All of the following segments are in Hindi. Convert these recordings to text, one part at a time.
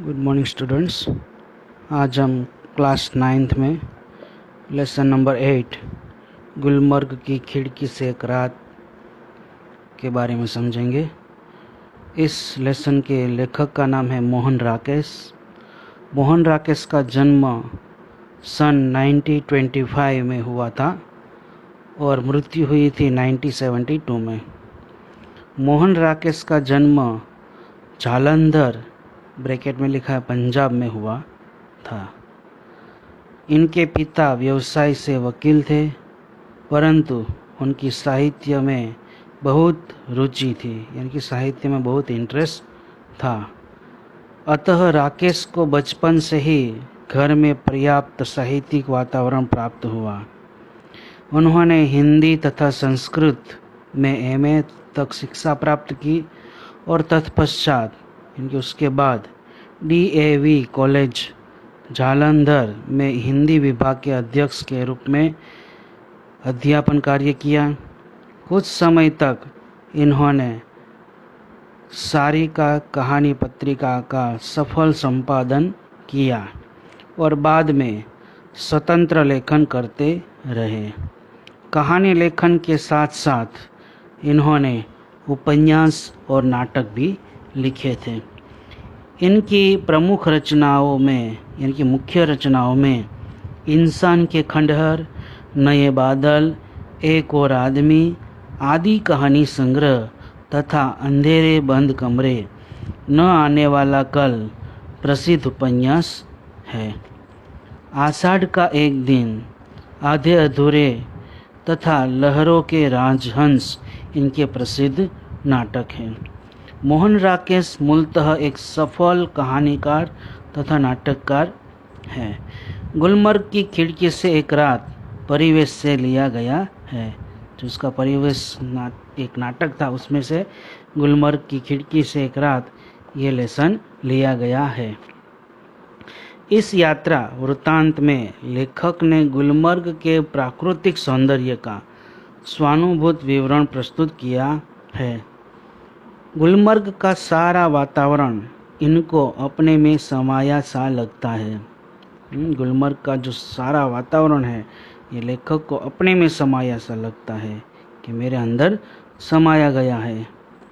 Good morning students. आज हम क्लास 9th में लेसन नंबर 8 गुलमर्ग की खिड़की से एक रात के बारे में समझेंगे। इस लेसन के लेखक का नाम है मोहन राकेश। मोहन राकेश का जन्म सन 1925 में हुआ था और मृत्यु हुई थी 1972 में। मोहन राकेश का जन्म जालंधर ब्रैकेट में लिखा है पंजाब में हुआ था। इनके पिता व्यवसाय से वकील थे, परंतु उनकी साहित्य में बहुत रुचि थी, यानी कि साहित्य में बहुत इंटरेस्ट था। अतः राकेश को बचपन से ही घर में पर्याप्त साहित्यिक वातावरण प्राप्त हुआ। उन्होंने हिंदी तथा संस्कृत में एमए तक शिक्षा प्राप्त की और तत्पश्चात इनके उसके बाद डीएवी कॉलेज जालंधर में हिंदी विभाग के अध्यक्ष के रूप में अध्यापन कार्य किया। कुछ समय तक इन्होंने सारिका कहानी पत्रिका का सफल संपादन किया और बाद में स्वतंत्र लेखन करते रहे। कहानी लेखन के साथ साथ इन्होंने उपन्यास और नाटक भी लिखे थे। इनकी प्रमुख रचनाओं में, यानी कि मुख्य रचनाओं में इंसान के खंडहर, नए बादल, एक और आदमी आदि कहानी संग्रह तथा अंधेरे बंद कमरे, न आने वाला कल प्रसिद्ध उपन्यास है। आषाढ़ का एक दिन, आधे अधूरे तथा लहरों के राजहंस इनके प्रसिद्ध नाटक हैं। मोहन राकेश मूलतः एक सफल कहानीकार तथा नाटककार हैं। गुलमर्ग की खिड़की से एक रात परिवेश से लिया गया है। जो उसका परिवेश एक नाटक था, उसमें से गुलमर्ग की खिड़की से एक रात ये लेसन लिया गया है। इस यात्रा वृत्तांत में लेखक ने गुलमर्ग के प्राकृतिक सौंदर्य का स्वानुभूत विवरण प्रस्तुत किया है। गुलमर्ग का सारा वातावरण इनको अपने में समाया सा लगता है। गुलमर्ग का जो सारा वातावरण है, ये लेखक को अपने में समाया सा लगता है कि मेरे अंदर समाया गया है,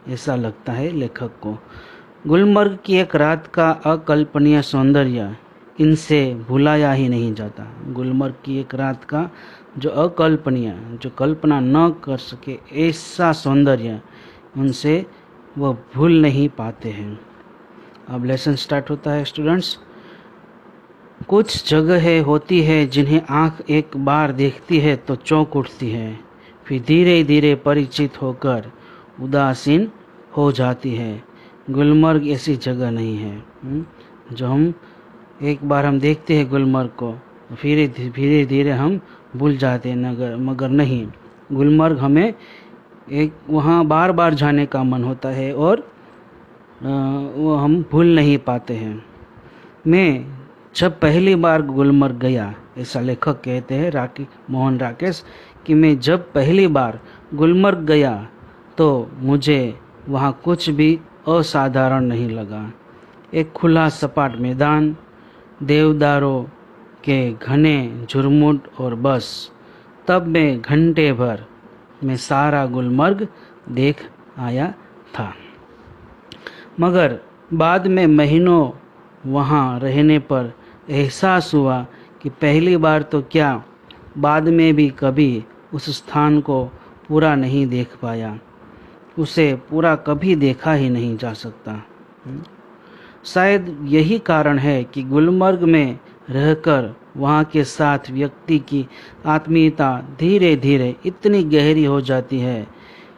ऐसा लगता है लेखक को। गुलमर्ग की एक रात का अकल्पनीय सौंदर्य इनसे भुलाया ही नहीं जाता। गुलमर्ग की एक रात का जो अकल्पनीय, जो कल्पना न कर सके ऐसा सौंदर्य उनसे वह भूल नहीं पाते हैं। अब लेसन स्टार्ट होता है स्टूडेंट्स। कुछ जगहें होती है जिन्हें आँख एक बार देखती है तो चौंक उठती है, फिर धीरे धीरे परिचित होकर उदासीन हो जाती है। गुलमर्ग ऐसी जगह नहीं है। जो हम एक बार हम देखते हैं गुलमर्ग को, फिर धीरे धीरे हम भूल जाते हैं, मगर नहीं, गुलमर्ग हमें एक वहाँ बार बार जाने का मन होता है और वो हम भूल नहीं पाते हैं। मैं जब पहली बार गुलमर्ग गया, ऐसा लेखक कहते हैं मोहन राकेश, कि मैं जब पहली बार गुलमर्ग गया तो मुझे वहाँ कुछ भी असाधारण नहीं लगा। एक खुला सपाट मैदान, देवदारों के घने झुरमुट और बस। तब मैं घंटे भर में सारा गुलमर्ग देख आया था। मगर बाद में महीनों वहाँ रहने पर एहसास हुआ कि पहली बार तो क्या, बाद में भी कभी उस स्थान को पूरा नहीं देख पाया। उसे पूरा कभी देखा ही नहीं जा सकता। शायद यही कारण है कि गुलमर्ग में रहकर वहाँ के साथ व्यक्ति की आत्मीयता धीरे धीरे इतनी गहरी हो जाती है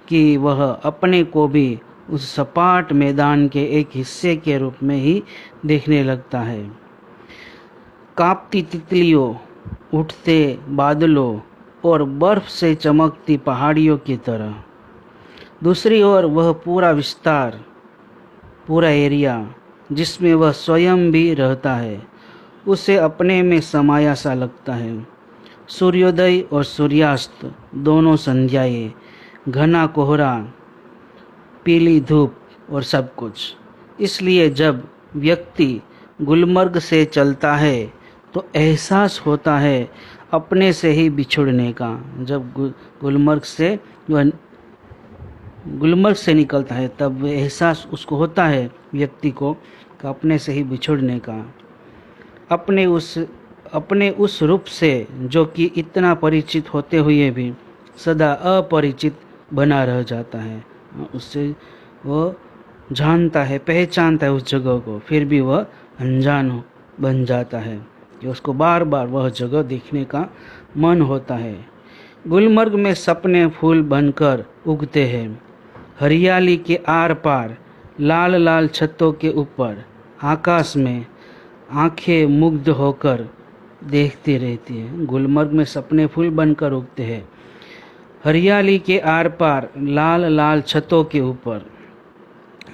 कि वह अपने को भी उस सपाट मैदान के एक हिस्से के रूप में ही देखने लगता है। कांपती तितलियों, उठते बादलों और बर्फ से चमकती पहाड़ियों की तरह। दूसरी ओर वह पूरा विस्तार, पूरा एरिया जिसमें वह स्वयं भी रहता है, उसे अपने में समाया सा लगता है। सूर्योदय और सूर्यास्त दोनों संध्याएं, घना कोहरा, पीली धूप और सब कुछ। इसलिए जब व्यक्ति गुलमर्ग से चलता है तो एहसास होता है अपने से ही बिछुड़ने का। जब गुलमर्ग से निकलता है तब एहसास उसको होता है व्यक्ति को कि अपने से ही बिछुड़ने का, अपने उस रूप से जो कि इतना परिचित होते हुए भी सदा अपरिचित बना रह जाता है। उससे वो जानता है, पहचानता है उस जगह को, फिर भी वह अनजान बन जाता है कि उसको बार बार वह जगह देखने का मन होता है। गुलमर्ग में सपने फूल बनकर उगते हैं। हरियाली के आर पार, लाल लाल छतों के ऊपर, आकाश में आंखें मुग्ध होकर देखती रहती हैं। गुलमर्ग में सपने फूल बनकर उगते हैं। हरियाली के आर पार, लाल लाल छतों के ऊपर,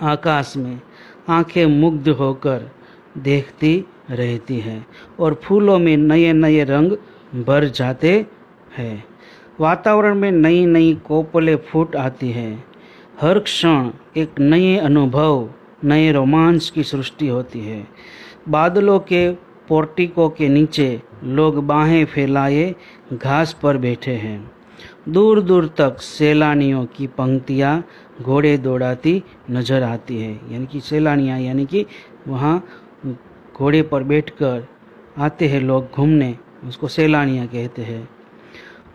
आकाश में आंखें मुग्ध होकर देखती रहती हैं और फूलों में नए नए रंग भर जाते हैं। वातावरण में नई नई कोपलें फूट आती हैं। हर क्षण एक नए अनुभव, नए रोमांच की सृष्टि होती है। बादलों के पोर्टिको के नीचे लोग बाहें फैलाए घास पर बैठे हैं। दूर दूर तक सैलानियों की पंक्तियाँ घोड़े दौड़ाती नजर आती है। यानी कि सैलानियाँ, यानी कि वहाँ घोड़े पर बैठकर आते हैं लोग घूमने, उसको सैलानियाँ कहते हैं।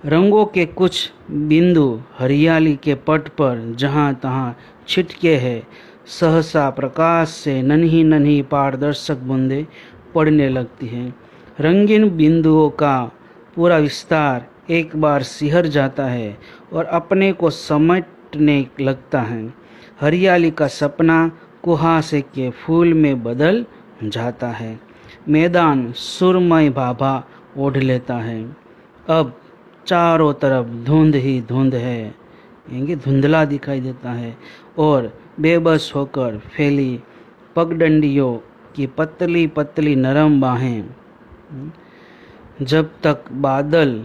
रंगों के कुछ बिंदु हरियाली के पट पर जहाँ तहाँ छिटके हैं। सहसा प्रकाश से नन्ही नन्ही पारदर्शक बूंदें पड़ने लगती हैं। रंगीन बिंदुओं का पूरा विस्तार एक बार सिहर जाता है और अपने को समेटने लगता है। हरियाली का सपना कुहासे के फूल में बदल जाता है। मैदान सुरमय भाभा ओढ़ लेता है। अब चारों तरफ धुंध ही धुंध है, यानी धुंधला दिखाई देता है और बेबस होकर फैली पगडंडियों की पतली पतली नरम बाहें। जब तक बादल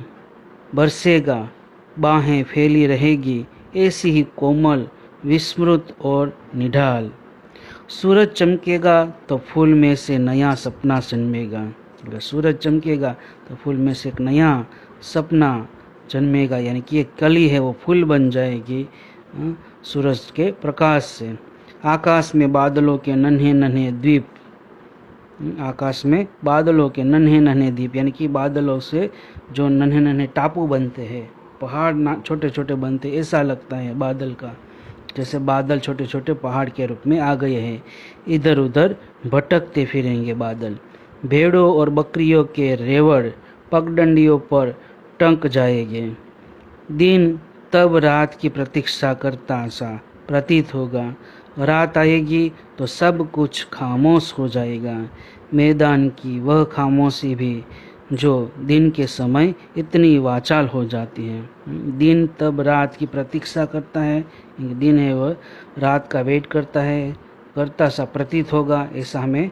बरसेगा बाहें फैली रहेगी, ऐसी ही कोमल, विस्मृत और निढाल। सूरज चमकेगा तो फूल में से नया सपना जन्मेगा। अगर सूरज चमकेगा तो फूल में से एक नया सपना जन्मेगा, यानी कि एक कली है वो फूल बन जाएगी सूरज के प्रकाश से। आकाश में बादलों के नन्हे नन्हे द्वीप, आकाश में बादलों के नन्हे नन्हे द्वीप, यानी कि बादलों से जो नन्हे नन्हे टापू बनते हैं, पहाड़ छोटे छोटे बनते, ऐसा लगता है बादल का, जैसे बादल छोटे छोटे पहाड़ के रूप में आ गए हैं। इधर उधर भटकते फिरेंगे बादल। भेड़ों और बकरियों के रेवड़ पगडंडियों पर टंक जाएंगे। दिन तब रात की प्रतीक्षा करता सा प्रतीत होगा। रात आएगी तो सब कुछ खामोश हो जाएगा। मैदान की वह खामोशी भी जो दिन के समय इतनी वाचाल हो जाती है। दिन तब रात की प्रतीक्षा करता है, दिन है वह रात का वेट करता है, करता सा प्रतीत होगा, ऐसा हमें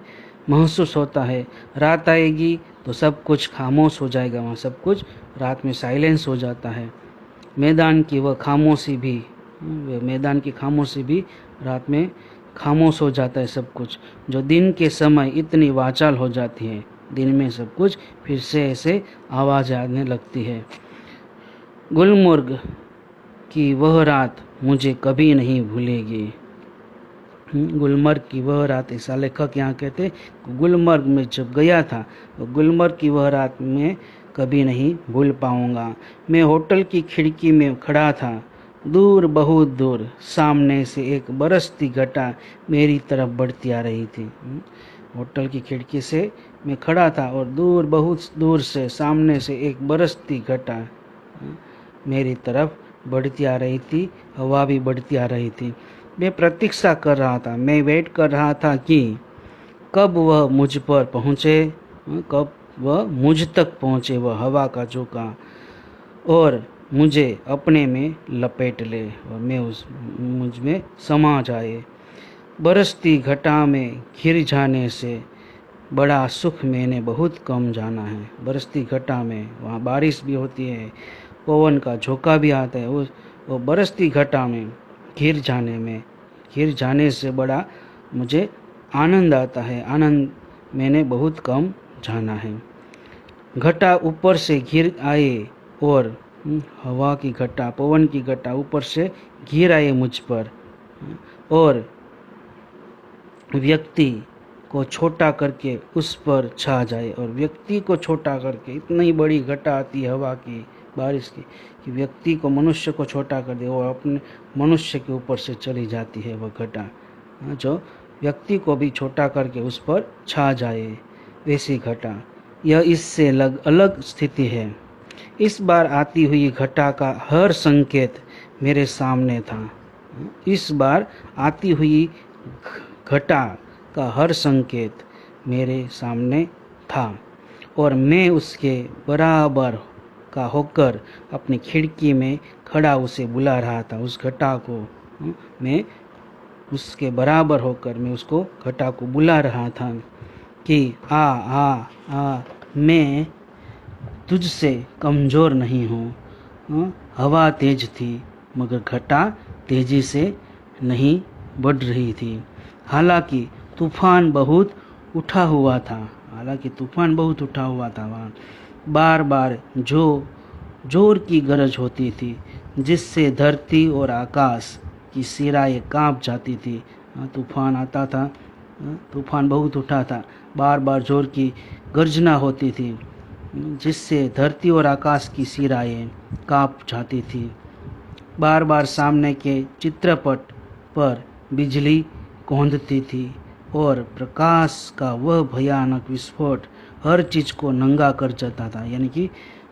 महसूस होता है। रात आएगी तो सब कुछ खामोश हो जाएगा, वहाँ सब कुछ रात में साइलेंस हो जाता है। मैदान की वह खामोशी भी, मैदान की खामोशी भी रात में खामोश हो जाता है सब कुछ, जो दिन के समय इतनी वाचाल हो जाती है। दिन में सब कुछ फिर से ऐसे आवाज़ आने लगती है। गुलमर्ग की वह रात मुझे कभी नहीं भूलेगी। गुलमर्ग की वह रात, ऐसा लेखक यहाँ कहते, गुलमर्ग में जब गया था तो गुलमर्ग की वह रात मैं कभी नहीं भूल पाऊँगा। मैं होटल की खिड़की में खड़ा था। दूर, बहुत दूर, सामने से एक बरसती घटा मेरी तरफ बढ़ती आ रही थी। होटल की खिड़की से मैं खड़ा था और दूर, बहुत दूर से, सामने से एक बरसती घटा मेरी तरफ बढ़ती आ रही थी। हवा भी बढ़ती आ रही थी। मैं प्रतीक्षा कर रहा था, मैं वेट कर रहा था कि कब वह मुझ पर पहुँचे, कब वह मुझ तक पहुँचे, वह हवा का झोंका, और मुझे अपने में लपेट ले और मैं मुझ में समा जाए। बरसती घटा में घिर जाने से बड़ा सुख मैंने बहुत कम जाना है। बरसती घटा में, वहाँ बारिश भी होती है, पवन का झोंका भी आता है, वो बरसती घटा में घिर जाने से बड़ा मुझे आनंद आता है। आनंद मैंने बहुत कम जाना है। घटा ऊपर से घिर आए और हवा की घटा, पवन की घटा ऊपर से घिर आए मुझ पर और व्यक्ति को छोटा करके उस पर छा जाए। और व्यक्ति को छोटा करके, इतनी बड़ी घटा आती है हवा की, बारिश की, कि व्यक्ति को, मनुष्य को छोटा कर दे और अपने मनुष्य के ऊपर से चली जाती है वह घटा, जो व्यक्ति को भी छोटा करके उस पर छा जाए, वैसी घटा। यह इससे अलग स्थिति है। इस बार आती हुई घटा का हर संकेत मेरे सामने था। इस बार आती हुई घटा का हर संकेत मेरे सामने था और मैं उसके बराबर का होकर अपनी खिड़की में खड़ा उसे बुला रहा था। उस घटा को मैं उसके बराबर होकर मैं उसको घटा को बुला रहा था कि आ आ आ, मैं तुझसे कमज़ोर नहीं हूँ। हवा तेज थी मगर घटा तेजी से नहीं बढ़ रही थी। हालांकि तूफान बहुत उठा हुआ था वहाँ। बार बार जोर की गरज होती थी जिससे धरती और आकाश की सिराएं कांप जाती थी। तूफान आता था, तूफान बहुत उठा था, बार बार जोर की गर्जना होती थी जिससे धरती और आकाश की सिराएं कांप जाती थी। बार बार सामने के चित्रपट पर बिजली कौंधती थी और प्रकाश का वह भयानक विस्फोट हर चीज़ को नंगा कर जाता था। यानी कि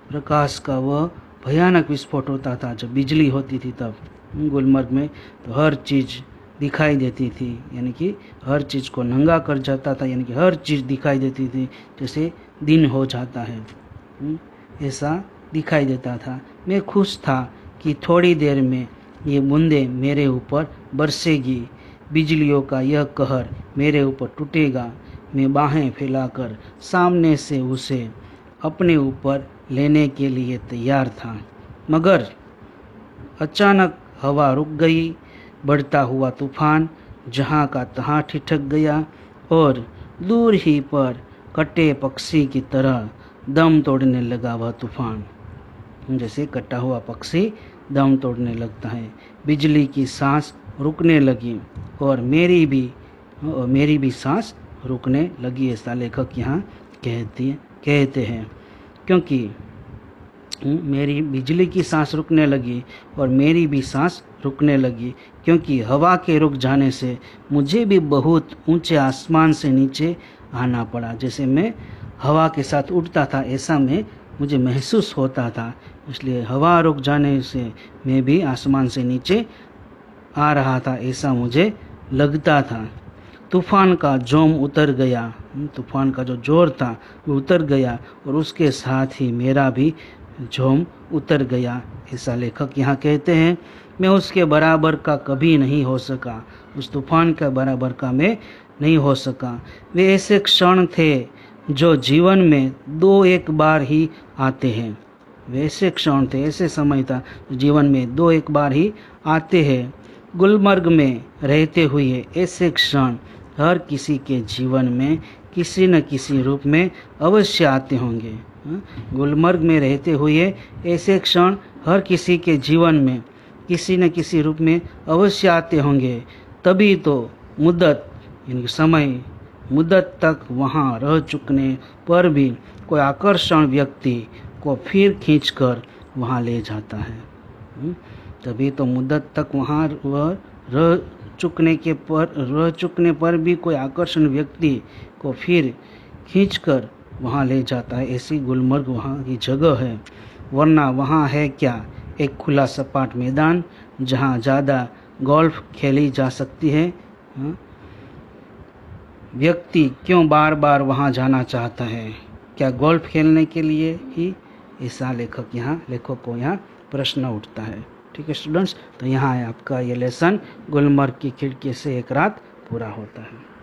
प्रकाश का वह भयानक विस्फोट होता था जब बिजली होती थी तब गुलमर्ग में, तो हर चीज़ दिखाई देती थी, यानी कि हर चीज़ को नंगा कर जाता था, यानी कि हर चीज़ दिखाई देती थी जैसे दिन हो जाता है, ऐसा दिखाई देता था। मैं खुश था कि थोड़ी देर में ये बूंदें मेरे ऊपर बरसेगी, बिजलियों का यह कहर मेरे ऊपर टूटेगा। मैं बाहें फैलाकर सामने से उसे अपने ऊपर लेने के लिए तैयार था, मगर अचानक हवा रुक गई। बढ़ता हुआ तूफान जहाँ का तहाँ ठिठक गया और दूर ही पर कटे पक्षी की तरह दम तोड़ने लगा। वह तूफान जैसे कटा हुआ पक्षी दम तोड़ने लगता है। बिजली की सांस रुकने लगी और मेरी भी सांस रुकने लगी, ऐसा लेखक यहाँ कहते हैं। क्योंकि मेरी बिजली की सांस रुकने लगी और मेरी भी सांस रुकने लगी, क्योंकि हवा के रुक जाने से मुझे भी बहुत ऊंचे आसमान से नीचे आना पड़ा। जैसे मैं हवा के साथ उड़ता था ऐसा मुझे महसूस होता था, इसलिए हवा रुक जाने से मैं भी आसमान से नीचे आ रहा था ऐसा मुझे लगता था। तूफान का जोम उतर गया, तूफान का जो जोर था वो उतर गया और उसके साथ ही मेरा भी जोम उतर गया, ऐसा लेखक यहाँ कहते हैं। मैं उसके बराबर का कभी नहीं हो सका, उस तूफान के बराबर का मैं नहीं हो सका। वे ऐसे क्षण थे जो जीवन में 2-1 बार ही आते हैं। वे ऐसे क्षण थे, ऐसे समय था जीवन में 2-1 बार ही आते हैं। गुलमर्ग में रहते हुए ऐसे क्षण हर किसी के जीवन में किसी न किसी रूप में अवश्य आते होंगे। गुलमर्ग में रहते हुए ऐसे क्षण हर किसी के जीवन में किसी न किसी रूप में अवश्य आते होंगे। तभी तो मुद्दत यानी समय मुद्दत तक वहाँ रह चुकने पर भी कोई आकर्षण व्यक्ति को फिर खींचकर वहाँ ले जाता है। तभी तो मुद्दत तक वहाँ वह रह चुकने पर भी कोई आकर्षण व्यक्ति को फिर खींचकर वहाँ ले जाता है। ऐसी गुलमर्ग वहाँ की जगह है, वरना वहाँ है क्या, एक खुला सपाट मैदान जहाँ ज़्यादा गोल्फ खेली जा सकती है। व्यक्ति क्यों बार बार वहाँ जाना चाहता है, क्या गोल्फ खेलने के लिए ही? ऐसा लेखक को यहाँ प्रश्न उठता है। ठीक है स्टूडेंट्स, तो यहाँ है आपका ये लेसन गुलमर्ग की खिड़की से एक रात पूरा होता है।